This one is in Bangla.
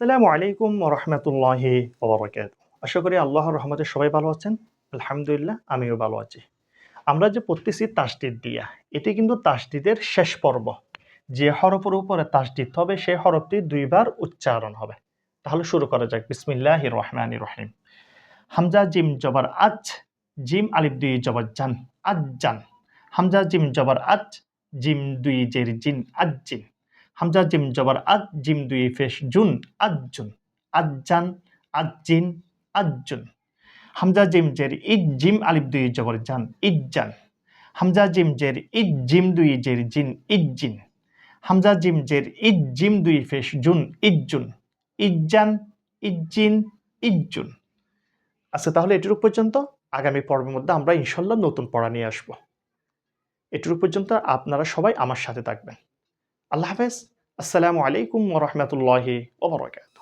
আসসালামু আলাইকুম ওয়া রাহমাতুল্লাহি ওয়া বারাকাতুহু। আশা করি আল্লাহর রহমতে সবাই ভালো আছেন। আলহামদুলিল্লাহ আমিও ভালো আছি। আমরা যে পড়তেছি তাসদিদ দিয়া, এটি কিন্তু তাসদিদের শেষ পর্ব। যে হরফের উপরে তাসদিদ হবে সেই হরফটি ২ বার উচ্চারণ হবে। তাহলে শুরু করা যাক। বিসমিল্লাহির রহমানির রহিম। হামজা জিম জবর আজ, জিম আলিফ ২ জবর জান, আজ্জান। হামজা জিম জবর আজ, জিম ২ জের জিন, আজ্জিন। হামজা জিম জবর আজ, জিম ২ পেশ জুন, আজ্জুন। আজ্জান, আজ্জিন, আজ্জুন। হামজা জিম জের ইদ, জিম আলিফ ২ জবর জান, ইজ্জান। হামজা জিম জের ইদ, জিম ২ জের জিন, ইজ্জিন। হামজা জিম জের ইদ, জিম ২ পেশ জুন, ইজ্জুন। ইজ্জান, ইজ্জিন, ইজ্জুন। আচ্ছা, তাহলে এটুকু পর্যন্ত। আগামী পর্বের মধ্যে আমরা ইনশাল্লাহ নতুন পড়া নিয়ে আসব। এটুকু পর্যন্ত আপনারা সবাই আমার সাথে থাকবেন। আল্লাহ হাফেজ। আসসালামু আলাইকুম ওয়া রাহমাতুল্লাহি ওয়া বারাকাতুহু।